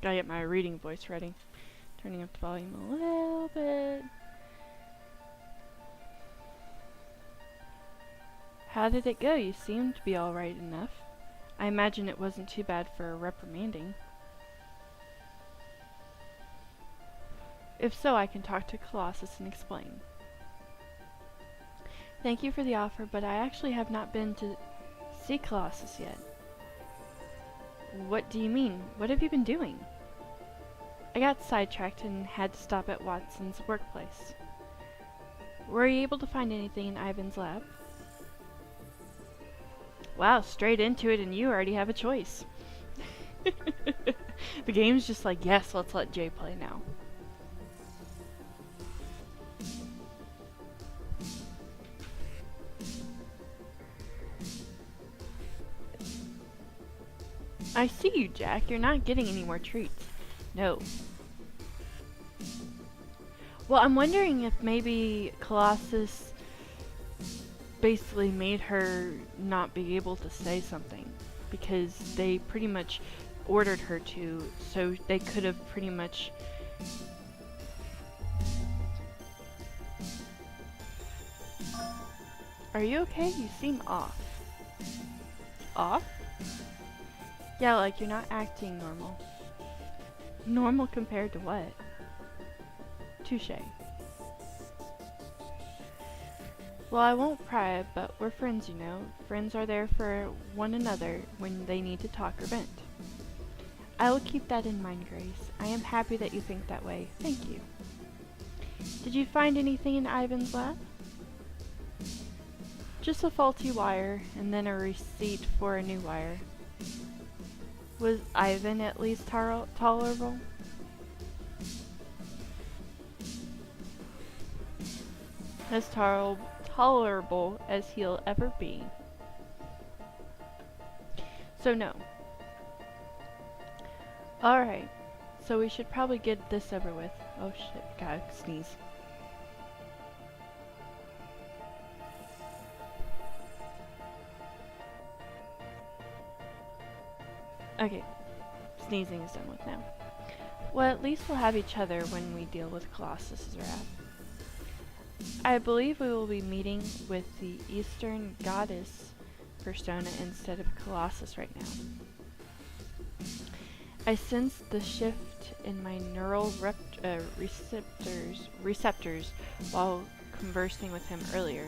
Gotta get my reading voice ready. Turning up the volume a little bit. How did it go? You seemed to be alright enough. I imagine it wasn't too bad for reprimanding. If so, I can talk to Colossus and explain. Thank you for the offer, but I actually have not been to see Colossus yet. What do you mean? What have you been doing? I got sidetracked and had to stop at Watson's workplace. Were you able to find anything in Ivan's lab? Wow, straight into it and you already have a choice. The game's just like, yes, let's let Jay play now. I see you, Jack. You're not getting any more treats. No. Well, I'm wondering if maybe Colossus basically made her not be able to say something. Because they pretty much ordered her to, so they could have pretty much... Are you okay? You seem off. Off? Yeah, like you're not acting normal. Normal compared to what? Touché. Well, I won't pry, but we're friends, you know. Friends are there for one another when they need to talk or vent. I will keep that in mind, Grace. I am happy that you think that way. Thank you. Did you find anything in Ivan's lab? Just a faulty wire, and then a receipt for a new wire. Was Ivan at least tolerable? As tolerable as he'll ever be. So no. Alright, so we should probably get this over with. Oh shit, gotta sneeze. Okay, sneezing is done with now. Well, at least we'll have each other when we deal with Colossus's wrath. I believe we will be meeting with the Eastern Goddess persona instead of Colossus right now. I sensed the shift in my neural receptors while conversing with him earlier.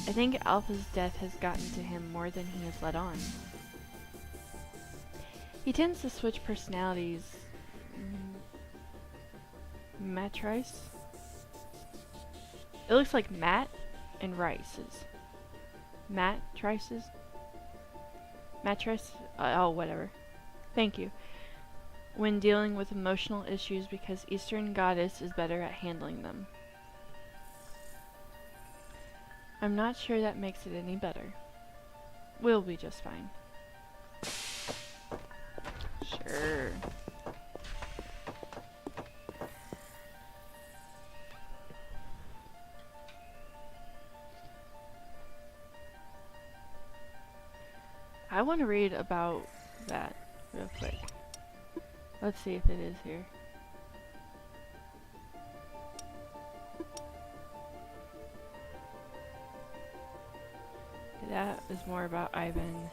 I think Alpha's death has gotten to him more than he has let on. He tends to switch personalities. Matrice? It looks like Matt and Rice's. Matrices? Mattress? Oh, whatever. Thank you. When dealing with emotional issues because Eastern Goddess is better at handling them. I'm not sure that makes it any better. We'll be just fine. Sure. I want to read about that real quick. Let's see if it is here. That is more about Ivan.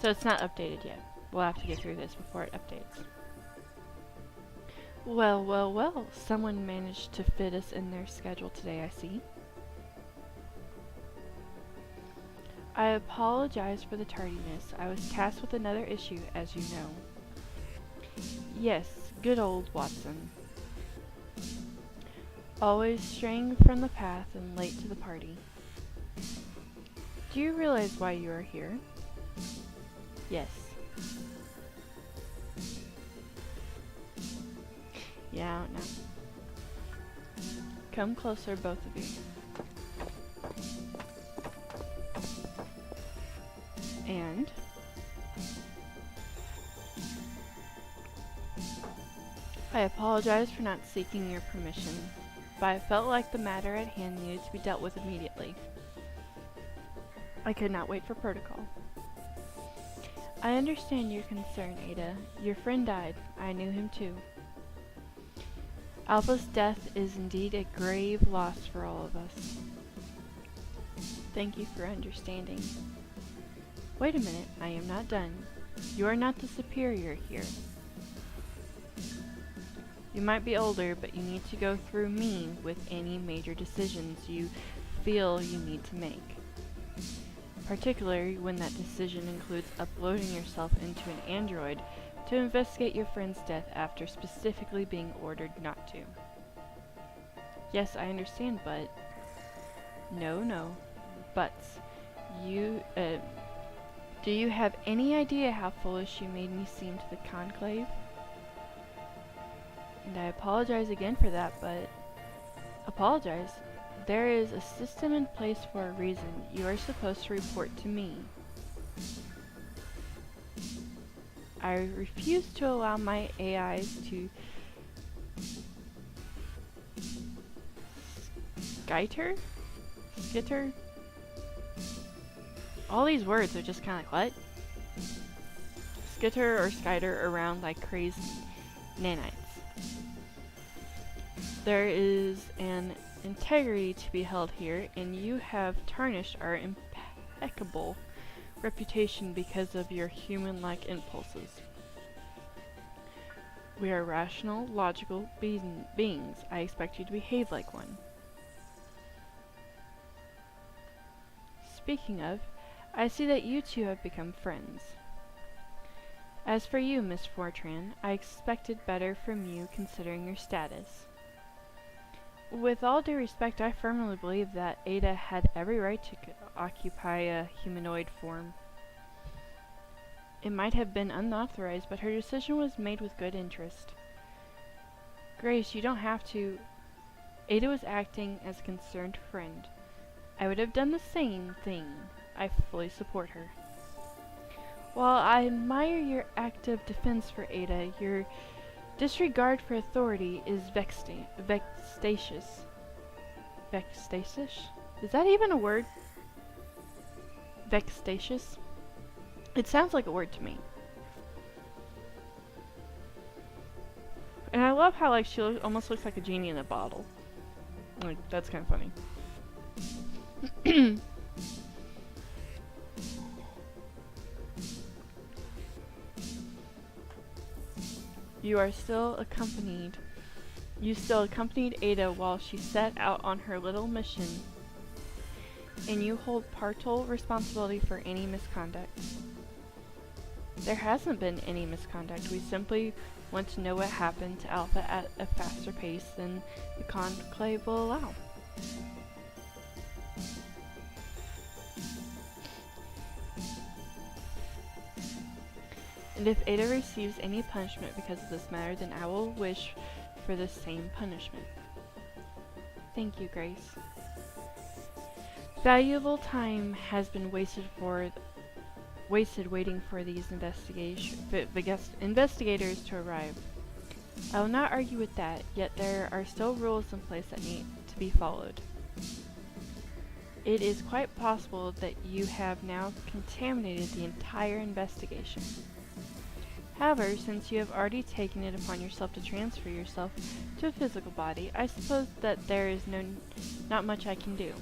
So it's not updated yet. We'll have to get through this before it updates. Well, well, well. Someone managed to fit us in their schedule today, I see. I apologize for the tardiness. I was tasked with another issue, as you know. Yes, good old Watson. Always straying from the path and late to the party. Do you realize why you are here? Yes. Yeah, I don't know. Come closer, both of you. And I apologize for not seeking your permission, but I felt like the matter at hand needed to be dealt with immediately. I could not wait for protocol. I understand your concern, Ada. Your friend died. I knew him too. Alpha's death is indeed a grave loss for all of us. Thank you for understanding. Wait a minute, I am not done. You are not the superior here. You might be older, but you need to go through me with any major decisions you feel you need to make. Particularly when that decision includes uploading yourself into an android to investigate your friend's death after specifically being ordered not to. Yes, I understand, but... No. Buts. Do you have any idea how foolish you made me seem to the Conclave? And I apologize again for that, but... Apologize? There is a system in place for a reason. You are supposed to report to me. I refuse to allow my AIs to... Skitter? All these words are just kind of like, what? Skitter or skiter around like crazy nanites. There is an integrity to be held here, and you have tarnished our impeccable reputation because of your human-like impulses. We are rational, logical beings. I expect you to behave like one. Speaking of, I see that you two have become friends. As for you, Miss Fortran, I expected better from you considering your status. With all due respect, I firmly believe that Ada had every right to occupy a humanoid form. It might have been unauthorized, but her decision was made with good interest. Grace, you don't have to... Ada was acting as a concerned friend. I would have done the same thing. I fully support her. While I admire your active defense for Ada, your disregard for authority is vexatious. Vexatious? Is that even a word? Vexatious? It sounds like a word to me. And I love how like she almost looks like a genie in a bottle. Like, that's kind of funny. You still accompanied Ada while she set out on her little mission, and you hold partial responsibility for any misconduct. There hasn't been any misconduct. We simply want to know what happened to Alpha at a faster pace than the Conclave will allow. And if Ada receives any punishment because of this matter, then I will wish for the same punishment. Thank you, Grace. Valuable time has been wasted waiting for these investigators to arrive. I will not argue with that, yet there are still rules in place that need to be followed. It is quite possible that you have now contaminated the entire investigation. However, since you have already taken it upon yourself to transfer yourself to a physical body, I suppose that there is not much I can do.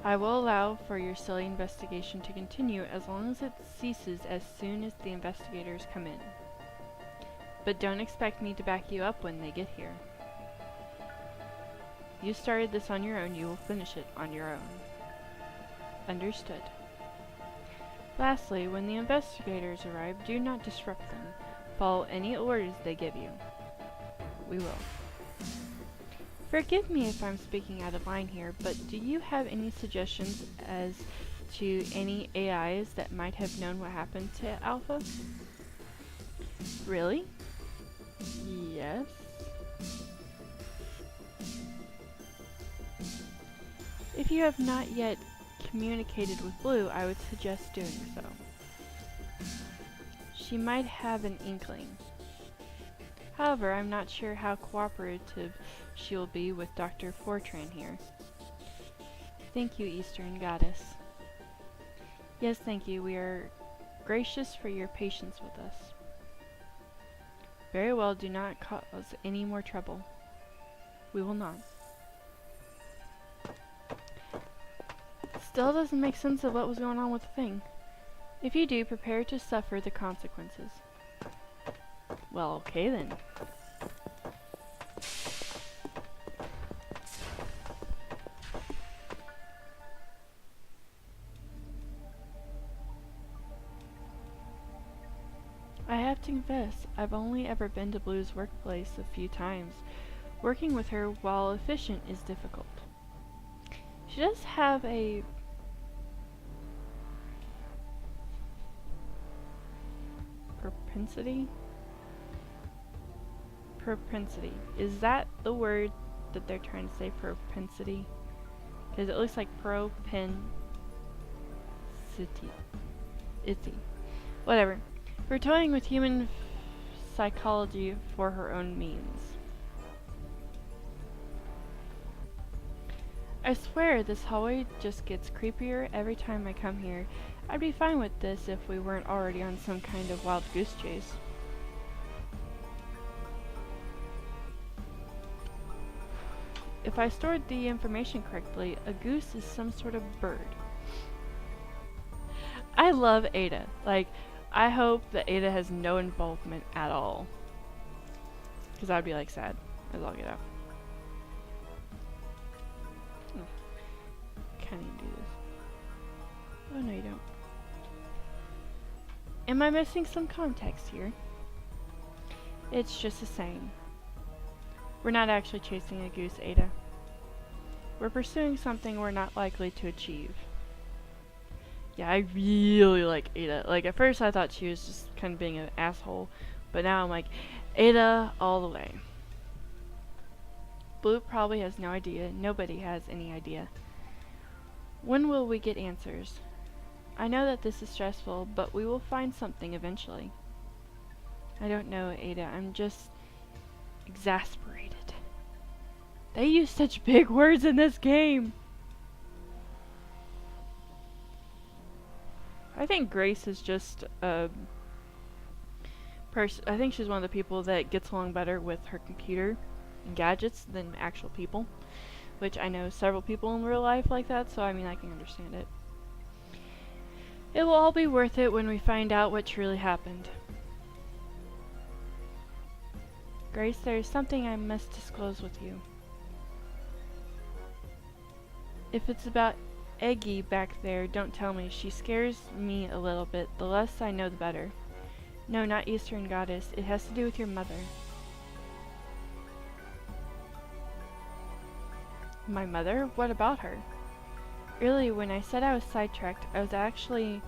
I will allow for your silly investigation to continue as long as it ceases as soon as the investigators come in. But don't expect me to back you up when they get here. You started this on your own, you will finish it on your own. Understood. Lastly, when the investigators arrive, do not disrupt them. Follow any orders they give you. We will. Forgive me if I'm speaking out of line here, but do you have any suggestions as to any AIs that might have known what happened to Alpha? Really? Yes. If you have not yet communicated with Blue, I would suggest doing so. She might have an inkling. However, I'm not sure how cooperative she will be with Dr. Fortran here. Thank you, Eastern Goddess. Yes, thank you. We are gracious for your patience with us. Very well, do not cause any more trouble. We will not. Still doesn't make sense of what was going on with the thing. If you do, prepare to suffer the consequences. Well, okay then. I have to confess, I've only ever been to Blue's workplace a few times. Working with her, while efficient, is difficult. She does have a propensity? Propensity. Is that the word that they're trying to say, propensity? Because it looks like propensity. Itty. Whatever. For toying with human psychology for her own means. I swear this hallway just gets creepier every time I come here. I'd be fine with this if we weren't already on some kind of wild goose chase. If I stored the information correctly, a goose is some sort of bird. I love Ada. Like, I hope that Ada has no involvement at all. Because I'd be like sad as all get out. Can't even do this. Oh no, you don't. Am I missing some context here? It's just a saying. We're not actually chasing a goose, Ada. We're pursuing something we're not likely to achieve. Yeah, I really like Ada. Like, at first I thought she was just kind of being an asshole, but now I'm like, Ada all the way. Blue probably has no idea. Nobody has any idea. When will we get answers? I know that this is stressful, but we will find something eventually. I don't know, Ada. I'm just exasperated. They use such big words in this game. I think Grace is just I think she's one of the people that gets along better with her computer and gadgets than actual people, which I know several people in real life like that, so I mean I can understand it. It will all be worth it when we find out what truly happened. Grace, there is something I must disclose with you. If it's about Eggy back there, don't tell me. She scares me a little bit. The less I know, the better. No, not Eastern Goddess. It has to do with your mother. My mother? What about her? Really, when I said I was sidetracked, I was actually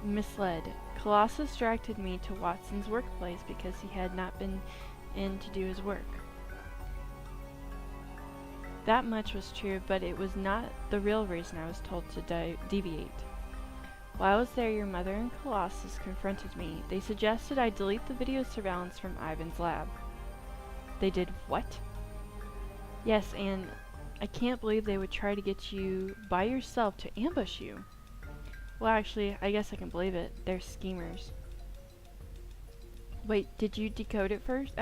misled. Colossus directed me to Watson's workplace because he had not been in to do his work. That much was true, but it was not the real reason I was told to deviate. While I was there, your mother and Colossus confronted me. They suggested I delete the video surveillance from Ivan's lab. They did what? Yes, and I can't believe they would try to get you by yourself to ambush you. Well, actually, I guess I can believe it. They're schemers. Wait, did you decode it first?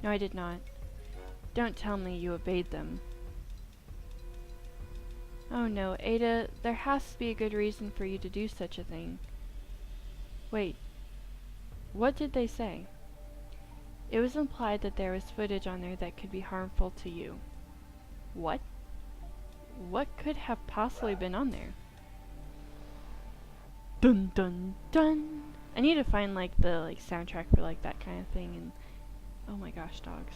No, I did not. Don't tell me you obeyed them. Oh no, Ada, there has to be a good reason for you to do such a thing. Wait, what did they say? It was implied that there was footage on there that could be harmful to you. What? What could have possibly been on there? Dun dun dun! I need to find like the soundtrack for like that kind of thing, and oh my gosh, dogs.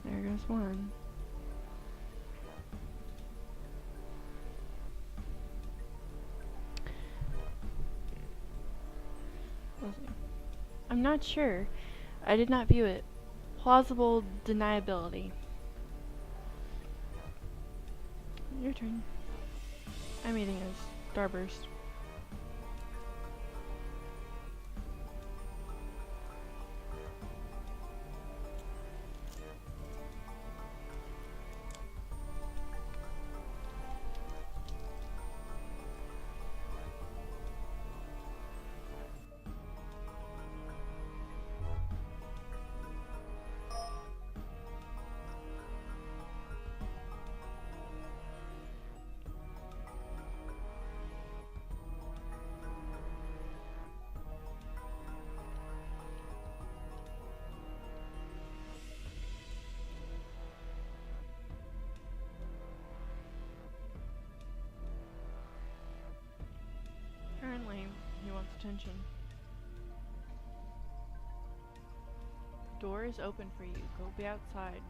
There goes one. I'm not sure. I did not view it. Plausible deniability. Your turn. I'm eating a Starburst. wants attention. Door is open for you. Go be outside.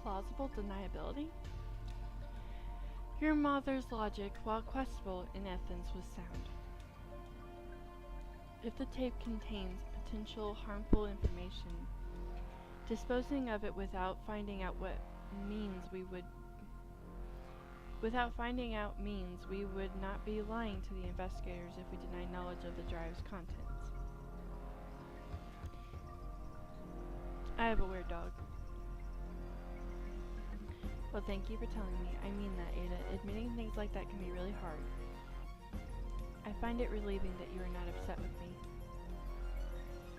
Plausible deniability? Your mother's logic, while questionable in essence, was sound. If the tape contains potential harmful information, disposing of it without finding out means we would not be lying to the investigators if we deny knowledge of the drive's contents. I have a weird dog. Well, thank you for telling me. I mean that, Ada. Admitting things like that can be really hard. I find it relieving that you are not upset with me.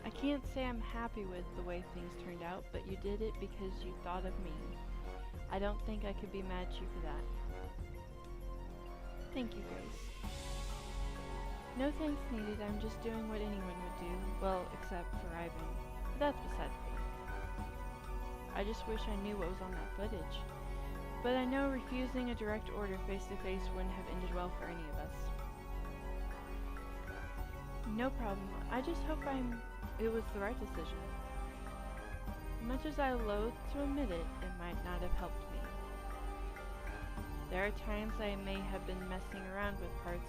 I can't say I'm happy with the way things turned out, but you did it because you thought of me. I don't think I could be mad at you for that. Thank you, Grace. No thanks needed. I'm just doing what anyone would do. Well, except for Ivan. But that's beside the point. I just wish I knew what was on that footage. But I know refusing a direct order face-to-face wouldn't have ended well for any of us. No problem. I just hope it was the right decision. Much as I loathe to admit it, it might not have helped me. There are times I may have been messing around with parts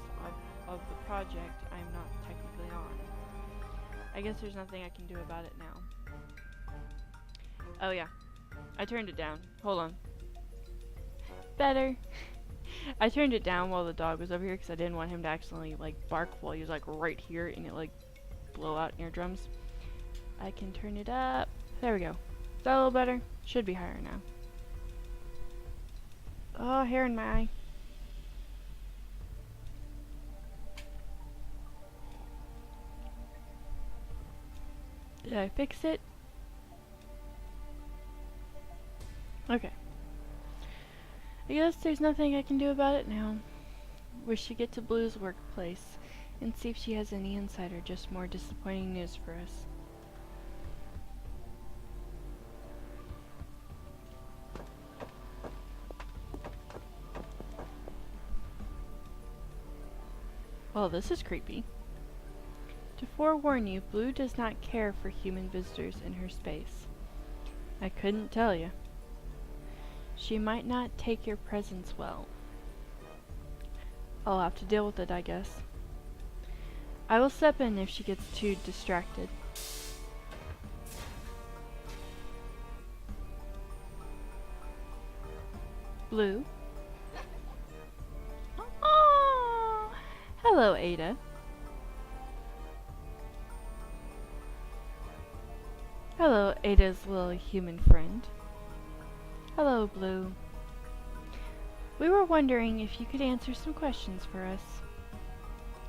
of the project I'm not technically on. I guess there's nothing I can do about it now. Oh yeah, I turned it down. Hold on. Better. I turned it down while the dog was over here because I didn't want him to accidentally bark while he was right here and it blow out eardrums. I can turn it up. There we go. Is that a little better? Should be higher now. Oh, hair in my eye. Did I fix it? Okay. I guess there's nothing I can do about it now. We should get to Blue's workplace and see if she has any insight or just more disappointing news for us. Well, this is creepy. To forewarn you, Blue does not care for human visitors in her space. I couldn't tell you. She might not take your presence well. I'll have to deal with it, I guess. I will step in if she gets too distracted. Blue? Oh, hello, Ada. Hello, Ada's little human friend. Hello, Blue. We were wondering if you could answer some questions for us.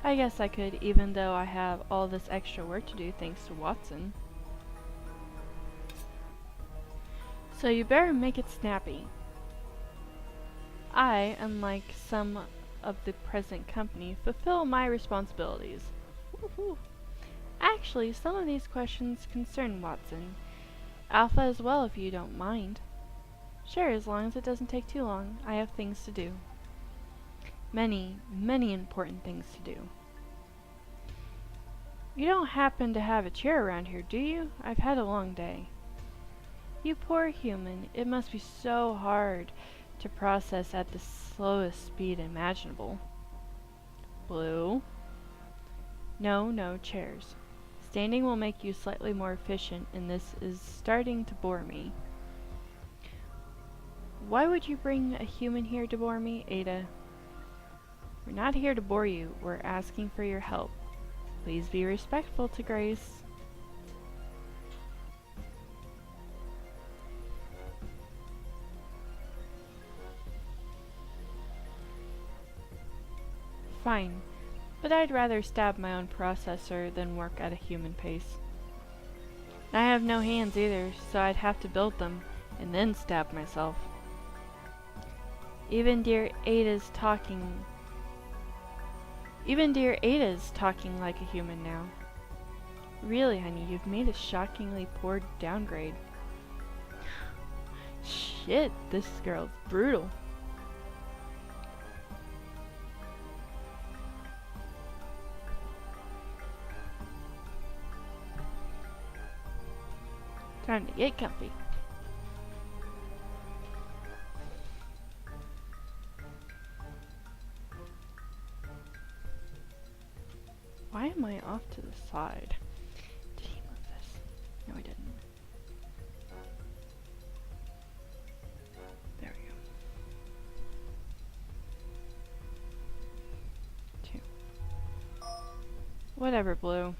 I guess I could, even though I have all this extra work to do thanks to Watson. So you better make it snappy. I, unlike some of the present company, fulfill my responsibilities. Woohoo. Actually, some of these questions concern Watson. Alpha as well, if you don't mind. Sure, as long as it doesn't take too long. I have things to do. Many, many important things to do. You don't happen to have a chair around here, do you? I've had a long day. You poor human. It must be so hard to process at the slowest speed imaginable. Blue? No chairs. Standing will make you slightly more efficient, and this is starting to bore me. Why would you bring a human here to bore me, Ada? We're not here to bore you. We're asking for your help. Please be respectful to Grace. Fine, but I'd rather stab my own processor than work at a human pace. I have no hands either, so I'd have to build them and then stab myself. Even dear Ada's talking like a human now. Really, honey, you've made a shockingly poor downgrade. Shit, this girl's brutal. Time to get comfy. Why am I off to the side? Did he move this? No, he didn't. There we go. 2. Whatever, Blue.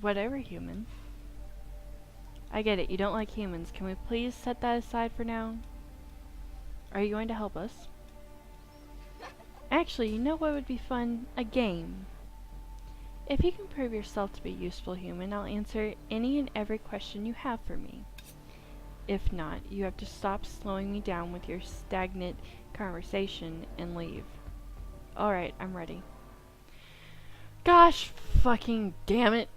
Whatever, human. I get it, you don't like humans. Can we please set that aside for now? Are you going to help us? Actually, you know what would be fun? A game. If you can prove yourself to be a useful human, I'll answer any and every question you have for me. If not, you have to stop slowing me down with your stagnant conversation and leave. Alright, I'm ready. Gosh fucking damn it.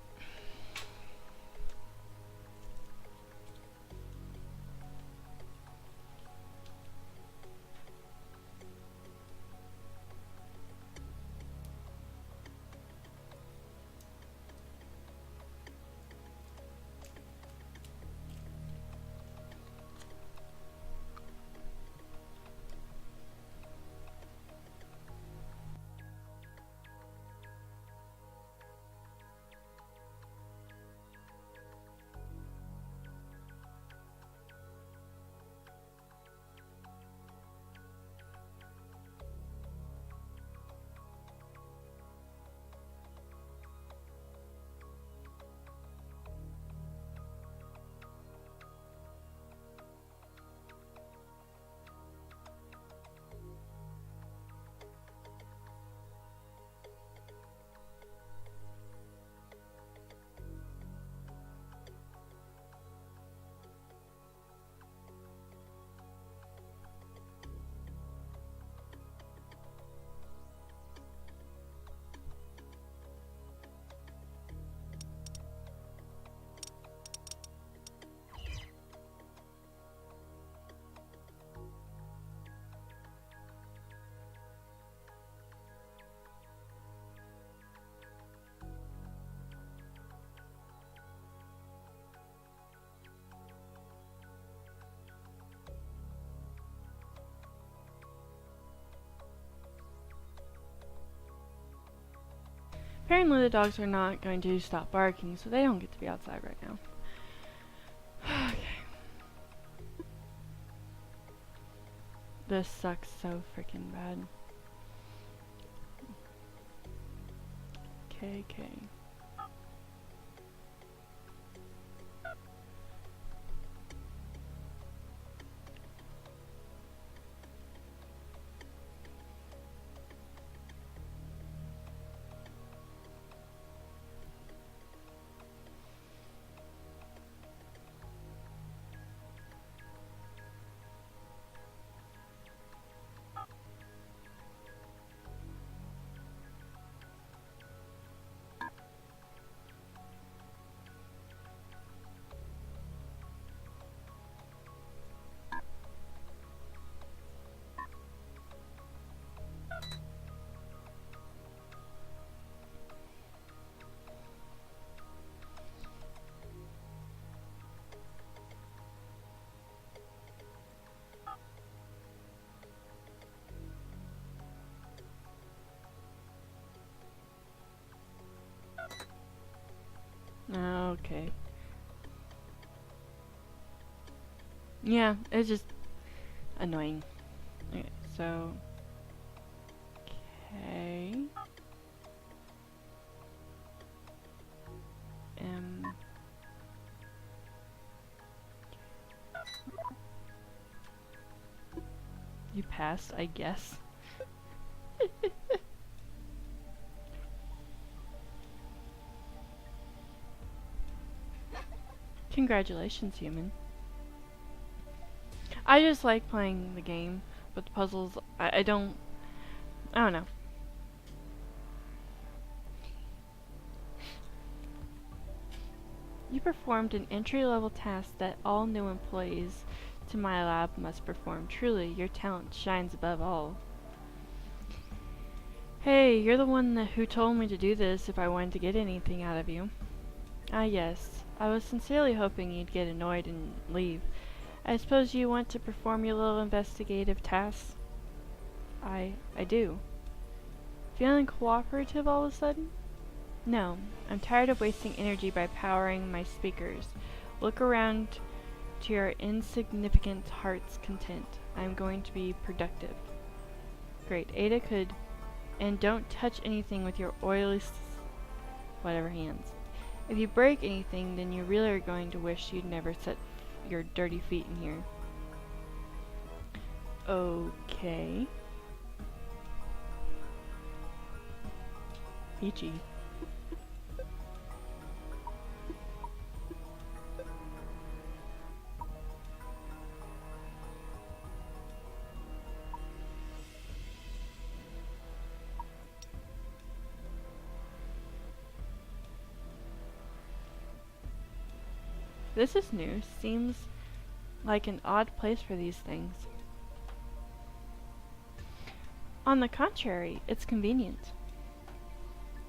Apparently the dogs are not going to stop barking, so they don't get to be outside right now. Okay. This sucks so freaking bad. KK. Okay. Yeah, it's just annoying. Okay, so K M. You passed, I guess. Congratulations, human. I just like playing the game, but the puzzles, I don't know. You performed an entry-level task that all new employees to my lab must perform. Truly, your talent shines above all. Hey, you're the one who told me to do this if I wanted to get anything out of you. Ah yes, I was sincerely hoping you'd get annoyed and leave. I suppose you want to perform your little investigative tasks? I do. Feeling cooperative all of a sudden? No, I'm tired of wasting energy by powering my speakers. Look around to your insignificant heart's content. I'm going to be productive. Great, Ada could. And don't touch anything with your oily whatever hands. If you break anything, then you really are going to wish you'd never set your dirty feet in here. Okay. Peachy. This is new. Seems like an odd place for these things. On the contrary, it's convenient.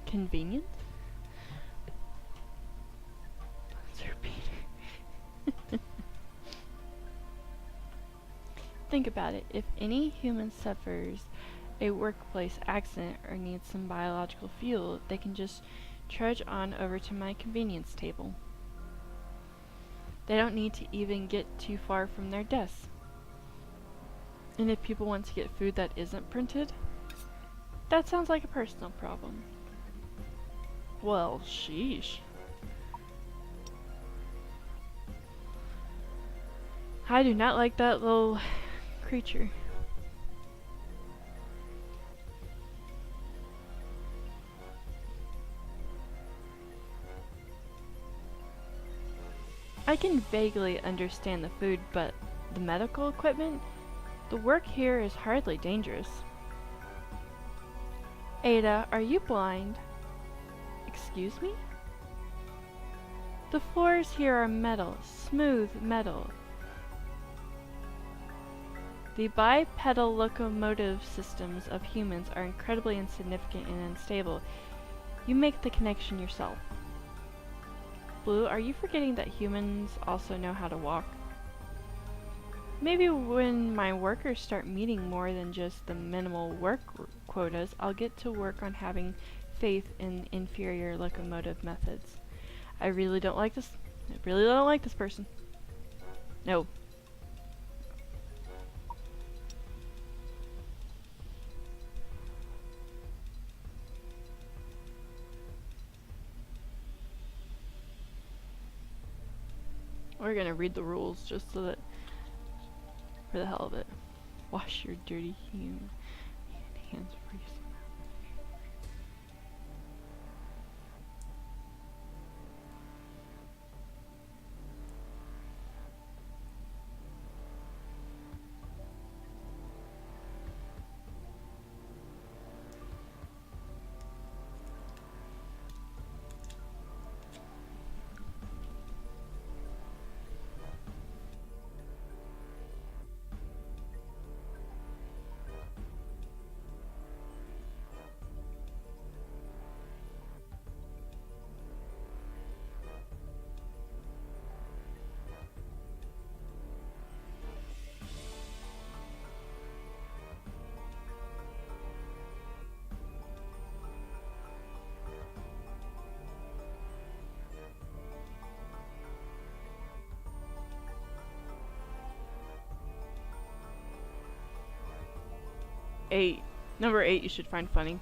Convenient? Sir Peter. Think about it. If any human suffers a workplace accident or needs some biological fuel, they can just trudge on over to my convenience table. They don't need to even get too far from their desks. And if people want to get food that isn't printed, that sounds like a personal problem. Well, sheesh. I do not like that little creature. I can vaguely understand the food, but the medical equipment? The work here is hardly dangerous. Ada, are you blind? Excuse me? The floors here are metal, smooth metal. The bipedal locomotive systems of humans are incredibly insignificant and unstable. You make the connection yourself. Blue, are you forgetting that humans also know how to walk? Maybe when my workers start meeting more than just the minimal work quotas, I'll get to work on having faith in inferior locomotive methods. I really don't like this. I really don't like this person. No. We're gonna read the rules just so that, for the hell of it. Wash your dirty human hands before you smell. Number 8 you should find funny.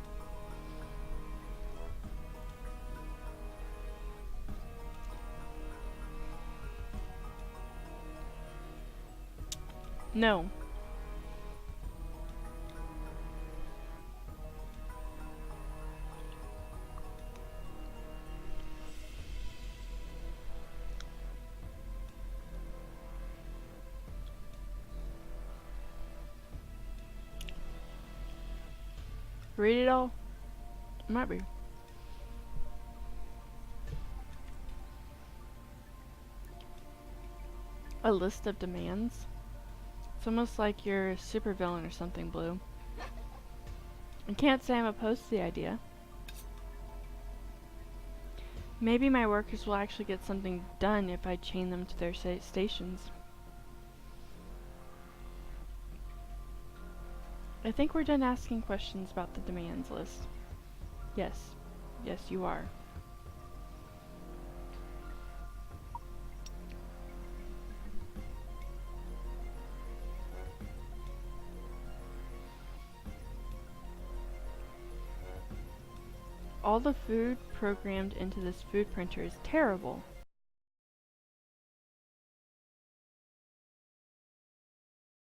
No. Read it all? Might be. A list of demands? It's almost like you're a supervillain or something, Blue. I can't say I'm opposed to the idea. Maybe my workers will actually get something done if I chain them to their stations. I think we're done asking questions about the demands list. Yes. Yes, you are. All the food programmed into this food printer is terrible.